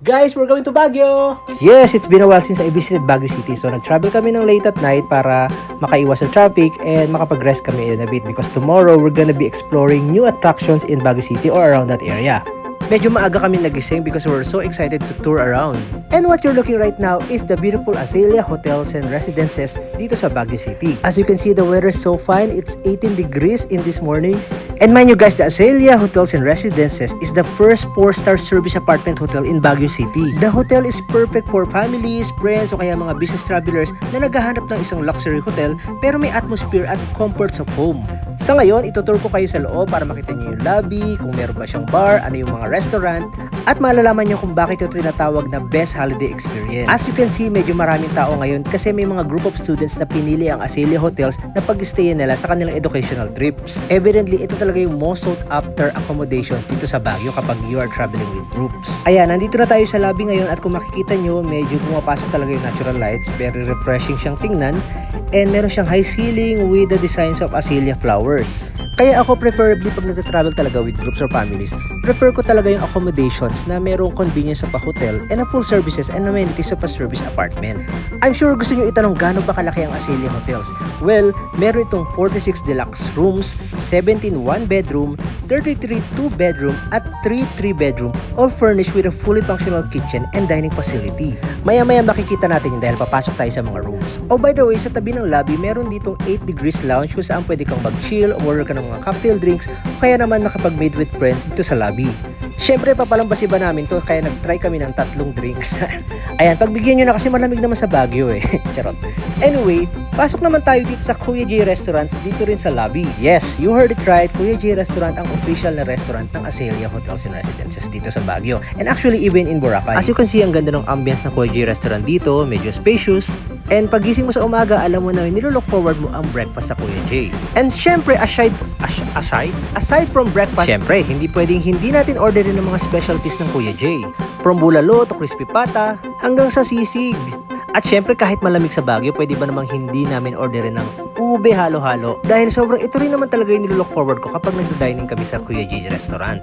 Guys, we're going to Baguio! Yes, it's been a while since I visited Baguio City. So, nag-travel kami ng late at night para makaiwas sa traffic and makapag-rest kami in a bit because tomorrow we're gonna be exploring new attractions in Baguio City or around that area. Medyo maaga kami nagising because we're so excited to tour around. And what you're looking right now is the beautiful Azalea Hotels and Residences dito sa Baguio City. As you can see, the weather is so fine. It's 18 degrees in this morning. And mind you guys, the Azalea Hotels and Residences is the first 4-star service apartment hotel in Baguio City. The hotel is perfect for families, friends, o kaya mga business travelers na naghahanap ng isang luxury hotel pero may atmosphere at comforts of home. Sa ngayon, itutur ko kayo sa loob para makita niyo yung lobby, kung meron ba siyang bar, ano yung mga restaurant, at malalaman niyo kung bakit ito tinatawag na best holiday experience. As you can see, medyo maraming tao ngayon kasi may mga group of students na pinili ang Azalea Hotels na pag-stayan nila sa kanilang educational trips. Evidently, ito talaga yung most sought after accommodations dito sa Baguio kapag you are traveling with groups. Ayan, nandito na tayo sa lobby ngayon at kung makikita nyo, medyo pumapasok talaga yung natural lights. Very refreshing siyang tingnan. And meron siyang high ceiling with the designs of azalea flowers. Kaya ako preferably pag nagta-travel talaga with groups or families, prefer ko talaga yung accommodations na merong convenience sa pa-hotel and a full services and amenities sa pa-service apartment. I'm sure gusto nyo itanong gaano ba kalaki ang Azalea Hotels. Well, meron itong 46 deluxe rooms, 17 one-bedroom, 33 two-bedroom, at 3 three-bedroom, all furnished with a fully functional kitchen and dining facility. Maya-maya makikita natin yun dahil papasok tayo sa mga rooms. Oh, by the way, sa tabi ng lobby, meron ditong 8 degrees lounge kung saan pwede kang mag-chill o order ka ng mga cocktail drinks o kaya naman makapag-meet with friends dito sa lobby. Siyempre, papalambasi ba namin to kaya nag-try kami ng 3 drinks. Ayan, pagbigyan nyo na kasi malamig naman sa Baguio eh. Charot. Anyway, pasok naman tayo dito sa Kuya J Restaurants dito rin sa lobby. Yes, you heard it right. Kuya J Restaurant ang official na restaurant ng Azalea Hotels and Residences dito sa Baguio. And actually, even in Boracay. As you can see, ang ganda ng ambience ng Kuya J Restaurant dito. Medyo spacious. And pagising mo sa umaga, alam mo na nilook forward mo ang breakfast sa Kuya J. And syempre, aside from breakfast, syempre, hindi pwedeng hindi natin orderin ng mga specialties ng Kuya J. From bulalo to crispy pata, hanggang sa sisig. At syempre, kahit malamig sa Baguio, pwede ba namang hindi namin orderin ng ube halo-halo? Dahil sobrang ito rin naman talaga yung nilook forward ko kapag nagda-dining kami sa Kuya J Restaurant.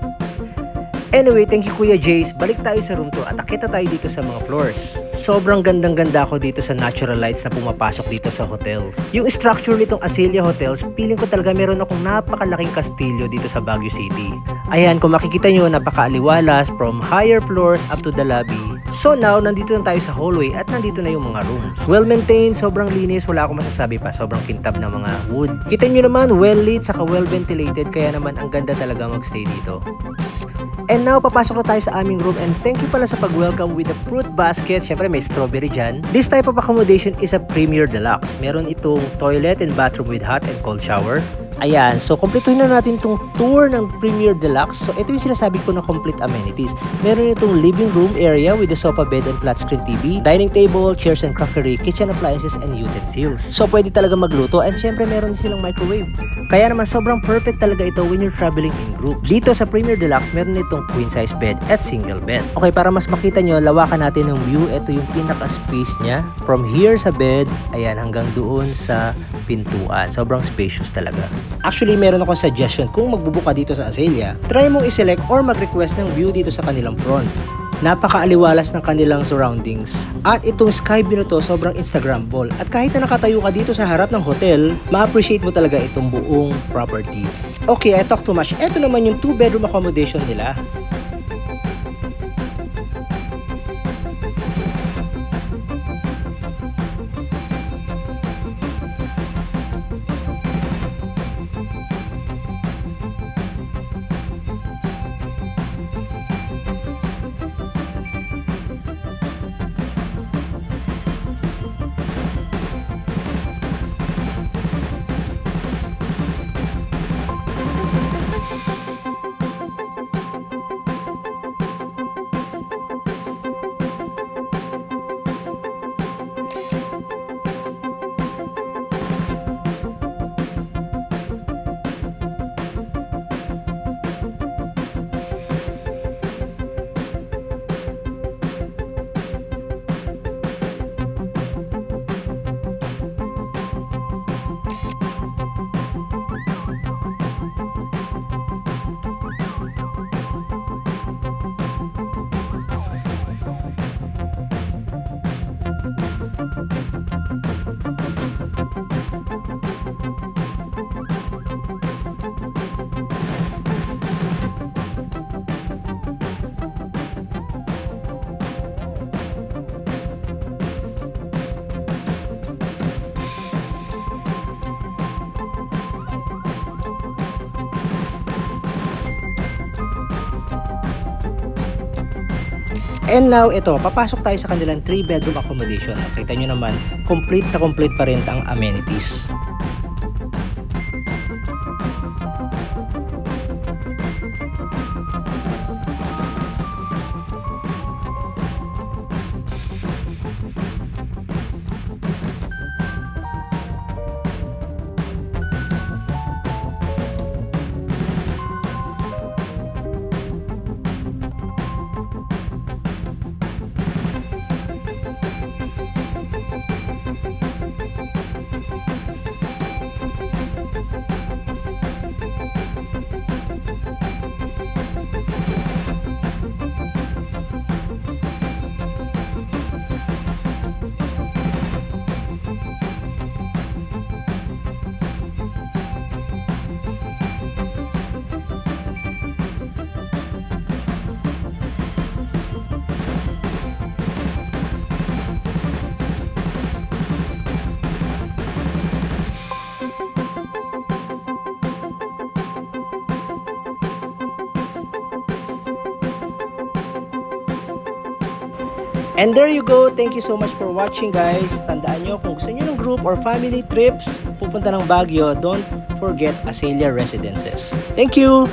Anyway, thank you Kuya Jace. Balik tayo sa room 2 at akita tayo dito sa mga floors. Sobrang gandang-ganda ako dito sa natural lights na pumapasok dito sa hotels. Yung structure nitong Azalea Hotels, feeling ko talaga meron akong napakalaking kastilyo dito sa Baguio City. Ayan, kung makikita nyo, napakaaliwalas from higher floors up to the lobby. So now, nandito na tayo sa hallway at nandito na yung mga rooms. Well-maintained, sobrang linis, wala akong masasabi pa. Sobrang kintab ng mga wood. Kita nyo naman, well-lit, saka well-ventilated, kaya naman ang ganda talaga magstay dito. And now, papasok na tayo sa aming room and thank you pala sa pag-welcome with the fruit basket. Syempre, may strawberry dyan. This type of accommodation is a Premier Deluxe. Meron itong toilet and bathroom with hot and cold shower. Ayan, so kumpletuhin na natin itong tour ng Premier Deluxe. So ito yung sinasabi ko na complete amenities. Meron itong living room area with the sofa bed and flat screen TV, dining table, chairs and crockery, kitchen appliances and utensils. So pwede talaga magluto and syempre meron silang microwave. Kaya naman sobrang perfect talaga ito when you're traveling in groups. Dito sa Premier Deluxe meron itong queen size bed at single bed. Okay, para mas makita nyo, lawakan natin ng view. Ito yung pinaka-space niya. From here sa bed, ayan, hanggang doon sa pintuan. Sobrang spacious talaga. Actually, meron akong suggestion kung magbubuka dito sa Azalea, try mong i-select or mag-request ng view dito sa kanilang front. Napakaaliwalas ng kanilang surroundings. At itong sky view na to, sobrang Instagrammable. At kahit na nakatayo ka dito sa harap ng hotel, ma-appreciate mo talaga itong buong property. Okay, I talk too much. Ito naman yung 2-bedroom accommodation nila. And now, ito, papasok tayo sa kanilang 3-bedroom accommodation. Nakita nyo naman, complete pa rin ang amenities. And there you go. Thank you so much for watching, guys. Tandaan nyo, kung gusto nyo ng group or family trips, pupunta ng Baguio, don't forget Acelia Residences. Thank you!